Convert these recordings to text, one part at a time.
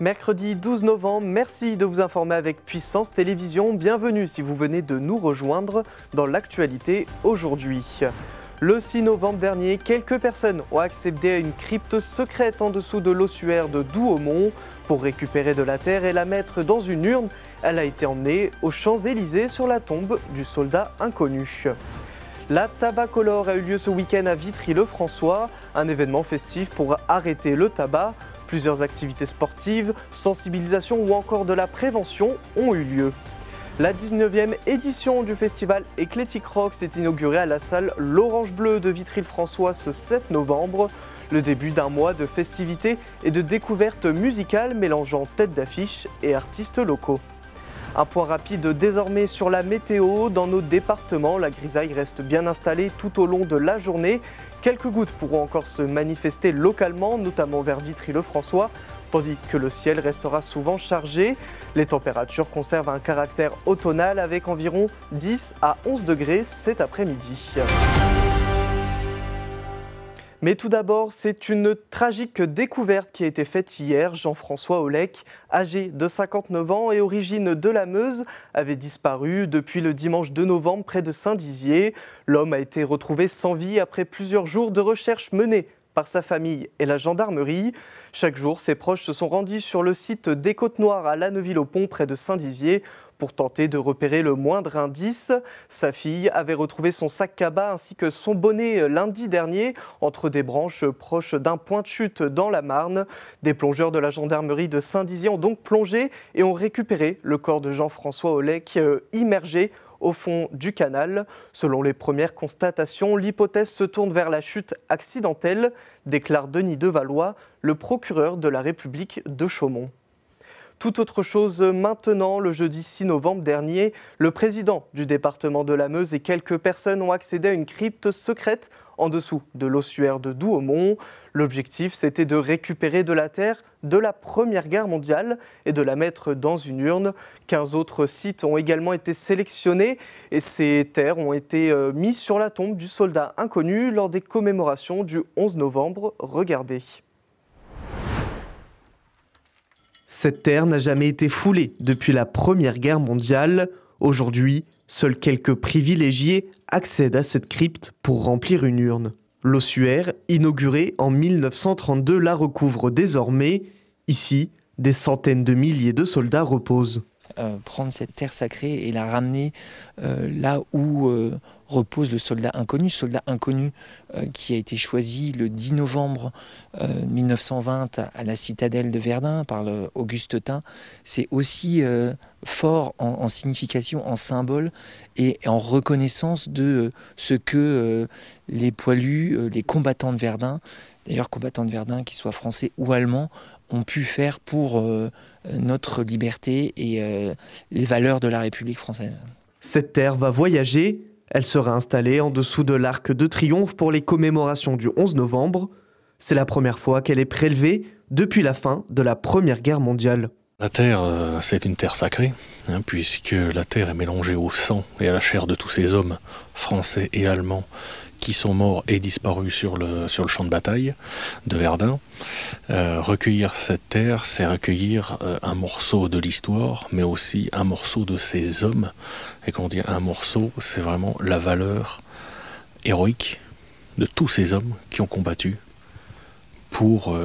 Mercredi 12 novembre, merci de vous informer avec Puissance Télévision. Bienvenue si vous venez de nous rejoindre dans l'actualité aujourd'hui. Le 6 novembre dernier, quelques personnes ont accédé à une crypte secrète en dessous de l'ossuaire de Douaumont pour récupérer de la terre et la mettre dans une urne. Elle a été emmenée aux Champs-Élysées sur la tombe du soldat inconnu. La Tabacolore a eu lieu ce week-end à Vitry-le-François, un événement festif pour arrêter le tabac. Plusieurs activités sportives, sensibilisation ou encore de la prévention ont eu lieu. La 19e édition du festival Eclectic Rock s'est inaugurée à la salle L'Orange Bleu de Vitry-le-François ce 7 novembre. Le début d'un mois de festivités et de découvertes musicales mélangeant têtes d'affiche et artistes locaux. Un point rapide désormais sur la météo. Dans nos départements, la grisaille reste bien installée tout au long de la journée. Quelques gouttes pourront encore se manifester localement, notamment vers Vitry-le-François, tandis que le ciel restera souvent chargé. Les températures conservent un caractère automnal avec environ 10 à 11 degrés cet après-midi. Mais tout d'abord, c'est une tragique découverte qui a été faite hier. Jean-François Olec, âgé de 59 ans et origine de la Meuse, avait disparu depuis le dimanche 2 novembre près de Saint-Dizier. L'homme a été retrouvé sans vie après plusieurs jours de recherche menées par sa famille et la gendarmerie. Chaque jour, ses proches se sont rendus sur le site des Côtes-Noires à Lanneuville-au-Pont près de Saint-Dizier pour tenter de repérer le moindre indice. Sa fille avait retrouvé son sac cabas ainsi que son bonnet lundi dernier entre des branches proches d'un point de chute dans la Marne. Des plongeurs de la gendarmerie de Saint-Dizier ont donc plongé et ont récupéré le corps de Jean-François Olec immergé au fond du canal. Selon les premières constatations, l'hypothèse se tourne vers la chute accidentelle, déclare Denis Devalois, le procureur de la République de Chaumont. Tout autre chose maintenant, le jeudi 6 novembre dernier, le président du département de la Meuse et quelques personnes ont accédé à une crypte secrète en dessous de l'ossuaire de Douaumont. L'objectif, c'était de récupérer de la terre de la Première Guerre mondiale et de la mettre dans une urne. 15 autres sites ont également été sélectionnés et ces terres ont été mises sur la tombe du soldat inconnu lors des commémorations du 11 novembre. Regardez. Cette terre n'a jamais été foulée depuis la Première Guerre mondiale. Aujourd'hui, seuls quelques privilégiés accèdent à cette crypte pour remplir une urne. L'ossuaire, inauguré en 1932, la recouvre désormais. Ici, des centaines de milliers de soldats reposent. Prendre cette terre sacrée et la ramener là où repose le soldat inconnu qui a été choisi le 10 novembre 1920 à la citadelle de Verdun par Auguste Thym. C'est aussi fort en signification, en symbole et en reconnaissance de ce que les poilus, les combattants de Verdun, d'ailleurs combattants de Verdun, qu'ils soient français ou allemands, ont pu faire pour notre liberté et les valeurs de la République française. Cette terre va voyager. Elle sera installée en dessous de l'Arc de Triomphe pour les commémorations du 11 novembre. C'est la première fois qu'elle est prélevée depuis la fin de la Première Guerre mondiale. La terre, c'est une terre sacrée, puisque la terre est mélangée au sang et à la chair de tous ces hommes français et allemands qui sont morts et disparus sur le champ de bataille de Verdun. Recueillir cette terre, c'est recueillir un morceau de l'histoire, mais aussi un morceau de ces hommes. Et quand on dit un morceau, c'est vraiment la valeur héroïque de tous ces hommes qui ont combattu pour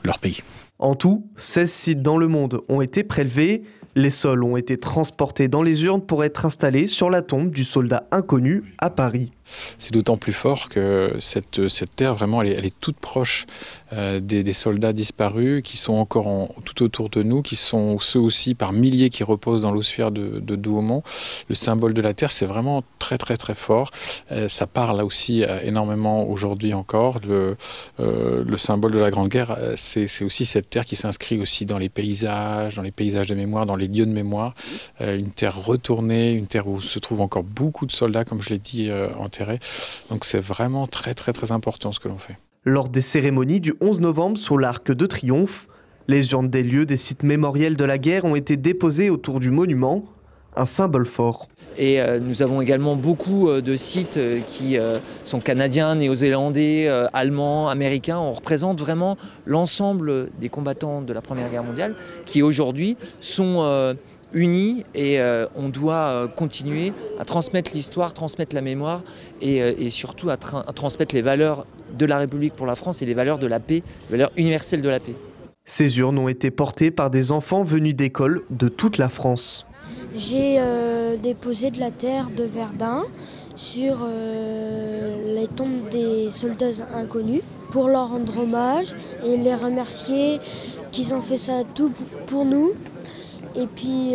leur pays. En tout, 16 sites dans le monde ont été prélevés. Les sols ont été transportés dans les urnes pour être installés sur la tombe du soldat inconnu à Paris. C'est d'autant plus fort que cette terre, vraiment, elle est toute proche des soldats disparus qui sont encore tout autour de nous, qui sont ceux aussi par milliers qui reposent dans l'ossuaire de Douaumont. Le symbole de la terre, c'est vraiment très très très fort. Ça parle là aussi énormément aujourd'hui encore. Le symbole de la Grande Guerre, c'est aussi cette terre qui s'inscrit aussi dans les paysages de mémoire, dans les lieux de mémoire. Une terre retournée, une terre où se trouvent encore beaucoup de soldats, comme je l'ai dit, enterrés. Donc c'est vraiment très très très important ce que l'on fait. Lors des cérémonies du 11 novembre sous l'Arc de Triomphe, les urnes des lieux des sites mémoriels de la guerre ont été déposées autour du monument. un symbole fort. Et nous avons également beaucoup de sites qui sont canadiens, néo-zélandais, allemands, américains. On représente vraiment l'ensemble des combattants de la Première Guerre mondiale qui aujourd'hui sont unis et on doit continuer à transmettre l'histoire, transmettre la mémoire et surtout à transmettre les valeurs de la République pour la France et les valeurs de la paix, les valeurs universelles de la paix. Ces urnes ont été portées par des enfants venus d'écoles de toute la France. J'ai déposé de la terre de Verdun sur les tombes des soldats inconnus pour leur rendre hommage et les remercier qu'ils ont fait ça tout pour nous. Et puis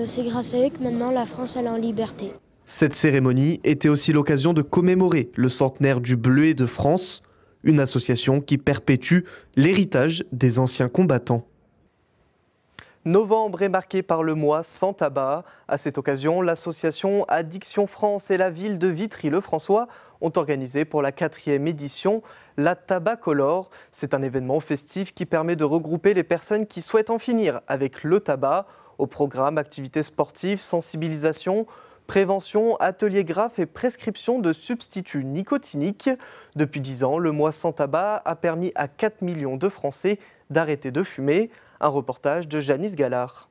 c'est grâce à eux que maintenant la France elle est en liberté. Cette cérémonie était aussi l'occasion de commémorer le centenaire du Bleuet de France, une association qui perpétue l'héritage des anciens combattants. Novembre est marqué par le mois sans tabac. À cette occasion, l'association Addiction France et la ville de Vitry-le-François ont organisé pour la 4e édition la Tabacolore. C'est un événement festif qui permet de regrouper les personnes qui souhaitent en finir avec le tabac. Au programme, activités sportives, sensibilisation, prévention, ateliers graphes et prescription de substituts nicotiniques. Depuis 10 ans, le mois sans tabac a permis à 4 millions de Français d'arrêter de fumer. Un reportage de Janice Gallard.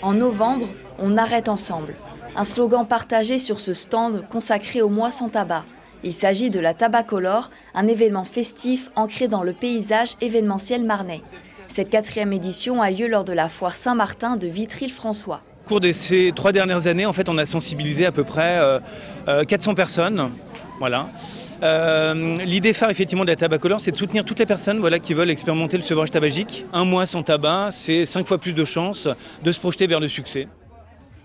En novembre, on arrête ensemble. Un slogan partagé sur ce stand consacré au mois sans tabac. Il s'agit de la Tabacolore, un événement festif ancré dans le paysage événementiel marnais. Cette 4e édition a lieu lors de la foire Saint-Martin de Vitry-le-François. Au cours de ces 3 dernières années, en fait, on a sensibilisé à peu près 400 personnes. Voilà. L'idée phare effectivement de la Tabacolore, c'est de soutenir toutes les personnes qui veulent expérimenter le sevrage tabagique. Un mois sans tabac, c'est 5 fois plus de chances de se projeter vers le succès.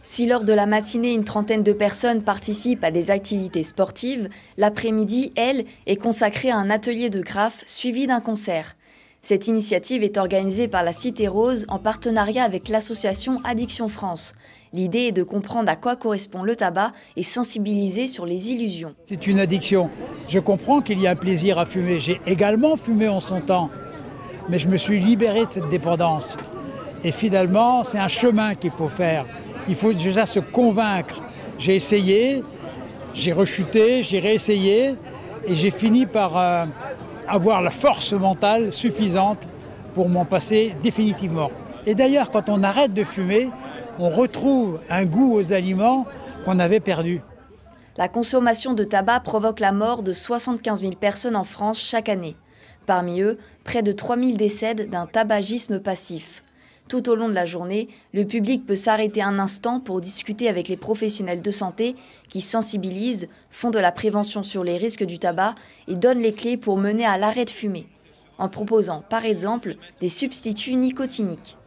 Si lors de la matinée, une trentaine de personnes participent à des activités sportives, l'après-midi, elle, est consacrée à un atelier de graphe suivi d'un concert. Cette initiative est organisée par la Cité Rose en partenariat avec l'association Addiction France. L'idée est de comprendre à quoi correspond le tabac et sensibiliser sur les illusions. C'est une addiction. Je comprends qu'il y a un plaisir à fumer. J'ai également fumé en son temps, mais je me suis libéré de cette dépendance. Et finalement, c'est un chemin qu'il faut faire. Il faut déjà se convaincre. J'ai essayé, j'ai rechuté, j'ai réessayé et j'ai fini par avoir la force mentale suffisante pour m'en passer définitivement. Et d'ailleurs, quand on arrête de fumer, on retrouve un goût aux aliments qu'on avait perdu. La consommation de tabac provoque la mort de 75 000 personnes en France chaque année. Parmi eux, près de 3 000 décèdent d'un tabagisme passif. Tout au long de la journée, le public peut s'arrêter un instant pour discuter avec les professionnels de santé qui sensibilisent, font de la prévention sur les risques du tabac et donnent les clés pour mener à l'arrêt de fumer, en proposant par exemple des substituts nicotiniques.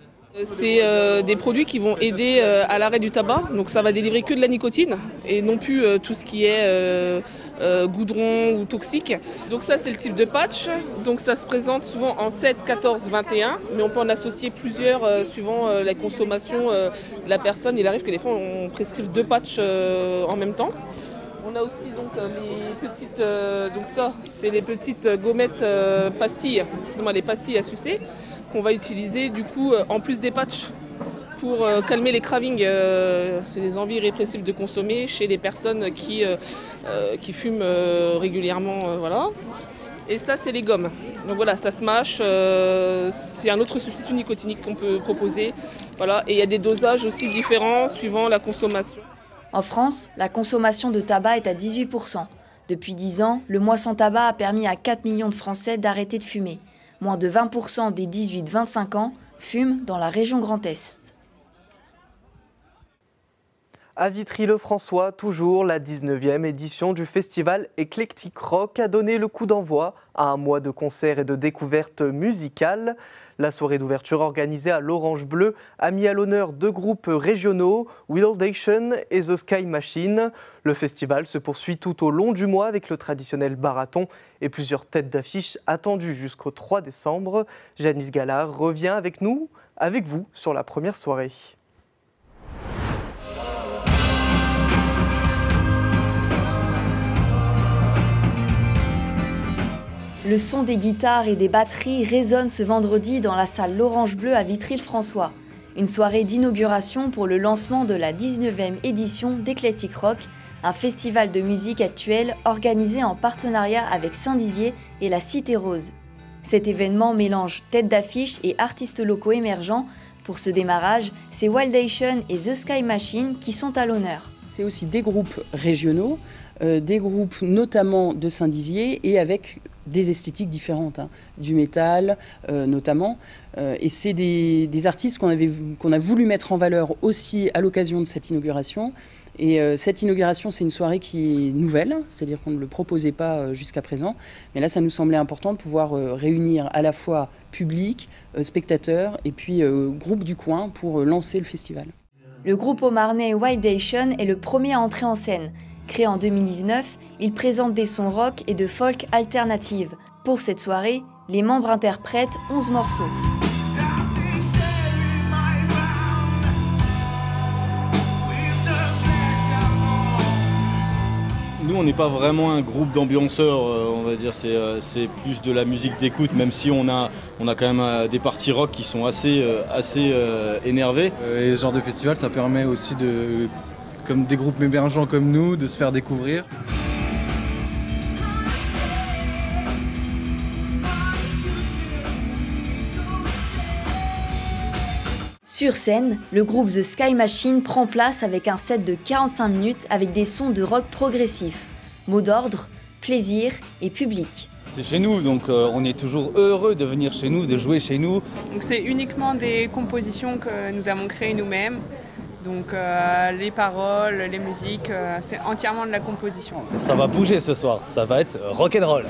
C'est des produits qui vont aider à l'arrêt du tabac, donc ça va délivrer que de la nicotine et non plus tout ce qui est goudron ou toxique. Donc ça c'est le type de patch, donc ça se présente souvent en 7, 14, 21, mais on peut en associer plusieurs suivant la consommation de la personne. Il arrive que des fois on prescrive 2 patchs en même temps. On a aussi donc les petites, donc ça c'est les petites gommettes pastilles, excusez-moi, les pastilles à sucer qu'on va utiliser du coup en plus des patchs pour calmer les cravings, c'est les envies irrépressibles de consommer chez les personnes qui fument régulièrement, voilà. Et ça c'est les gommes. Donc voilà, ça se mâche, c'est un autre substitut nicotinique qu'on peut proposer, voilà. Et il y a des dosages aussi différents suivant la consommation. En France, la consommation de tabac est à 18%. Depuis 10 ans, le mois sans tabac a permis à 4 millions de Français d'arrêter de fumer. Moins de 20% des 18-25 ans fument dans la région Grand Est. À Vitry-le-François, toujours la 19e édition du festival Eclectic Rock a donné le coup d'envoi à un mois de concerts et de découvertes musicales. La soirée d'ouverture organisée à l'Orange Bleu a mis à l'honneur 2 groupes régionaux, Wildation et The Sky Machine. Le festival se poursuit tout au long du mois avec le traditionnel marathon et plusieurs têtes d'affiche attendues jusqu'au 3 décembre. Janice Gallard revient avec vous, sur la première soirée. Le son des guitares et des batteries résonne ce vendredi dans la salle L'Orange Bleu à Vitry-le-François. Une soirée d'inauguration pour le lancement de la 19e édition d'Eclectic Rock, un festival de musique actuelle organisé en partenariat avec Saint-Dizier et la Cité Rose. Cet événement mélange têtes d'affiche et artistes locaux émergents. Pour ce démarrage, c'est Wildation et The Sky Machine qui sont à l'honneur. C'est aussi des groupes régionaux, des groupes notamment de Saint-Dizier et avec des esthétiques différentes, du métal notamment. Et c'est des artistes qu'on a voulu mettre en valeur aussi à l'occasion de cette inauguration. Et cette inauguration, c'est une soirée qui est nouvelle, c'est-à-dire qu'on ne le proposait pas jusqu'à présent. Mais là, ça nous semblait important de pouvoir réunir à la fois public, spectateurs et puis groupe du coin pour lancer le festival. Le groupe haut-marnais Wildation est le premier à entrer en scène. Créé en 2019, il présente des sons rock et de folk alternative. Pour cette soirée, les membres interprètent 11 morceaux. Nous, on n'est pas vraiment un groupe d'ambianceurs, on va dire, c'est plus de la musique d'écoute, même si on a quand même des parties rock qui sont assez énervées. Et ce genre de festival, ça permet aussi, comme des groupes émergents comme nous, de se faire découvrir. Sur scène, le groupe The Sky Machine prend place avec un set de 45 minutes avec des sons de rock progressif. Mot d'ordre, plaisir et public. C'est chez nous, donc on est toujours heureux de venir chez nous, de jouer chez nous. C'est uniquement des compositions que nous avons créées nous-mêmes. Donc les paroles, les musiques, c'est entièrement de la composition. Ça va bouger ce soir, ça va être rock'n'roll.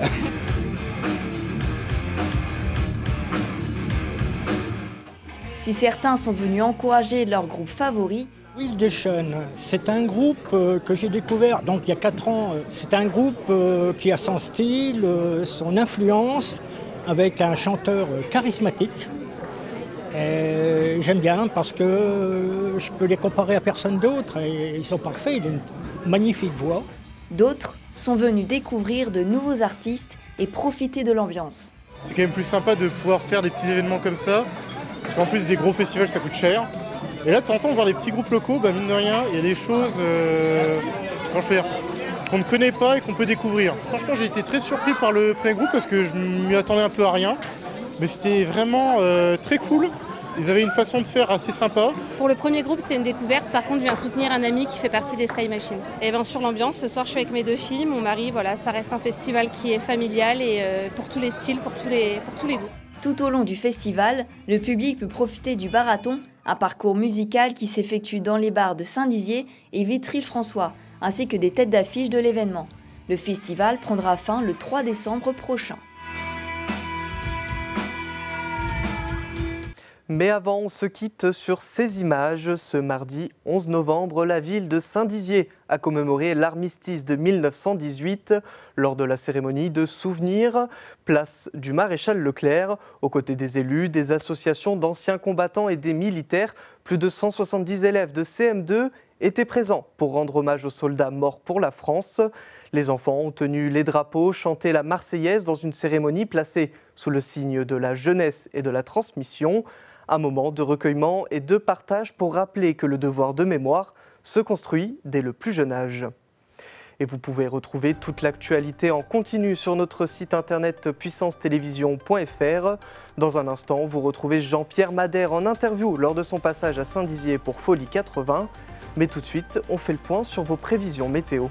Si certains sont venus encourager leur groupe favori, Wildation, c'est un groupe que j'ai découvert donc il y a 4 ans. C'est un groupe qui a son style, son influence, avec un chanteur charismatique. Et j'aime bien parce que je peux les comparer à personne d'autre et ils sont parfaits, il a une magnifique voix. D'autres sont venus découvrir de nouveaux artistes et profiter de l'ambiance. C'est quand même plus sympa de pouvoir faire des petits événements comme ça. Parce qu'en plus, des gros festivals, ça coûte cher. Et là, de temps en temps, voir des petits groupes locaux, mine de rien, il y a des choses qu'on ne connaît pas et qu'on peut découvrir. Franchement, j'ai été très surpris par le premier groupe parce que je m'y attendais un peu à rien. Mais c'était vraiment très cool. Ils avaient une façon de faire assez sympa. Pour le premier groupe, c'est une découverte. Par contre, je viens soutenir un ami qui fait partie des Sky Machine. Et bien sûr, l'ambiance, ce soir, je suis avec mes 2 filles, mon mari. Voilà, ça reste un festival qui est familial et pour tous les styles, pour tous les goûts. Tout au long du festival, le public peut profiter du barathon, un parcours musical qui s'effectue dans les bars de Saint-Dizier et Vitry-le-François, ainsi que des têtes d'affiche de l'événement. Le festival prendra fin le 3 décembre prochain. Mais avant, on se quitte sur ces images. Ce mardi 11 novembre, la ville de Saint-Dizier a commémoré l'armistice de 1918 lors de la cérémonie de souvenir, place du Maréchal Leclerc. Aux côtés des élus, des associations d'anciens combattants et des militaires, plus de 170 élèves de CM2 étaient présents pour rendre hommage aux soldats morts pour la France. Les enfants ont tenu les drapeaux, chanté la Marseillaise dans une cérémonie placée sous le signe de la jeunesse et de la transmission. Un moment de recueillement et de partage pour rappeler que le devoir de mémoire se construit dès le plus jeune âge. Et vous pouvez retrouver toute l'actualité en continu sur notre site internet puissancetélévision.fr. Dans un instant, vous retrouvez Jean-Pierre Madère en interview lors de son passage à Saint-Dizier pour Folie 80. Mais tout de suite, on fait le point sur vos prévisions météo.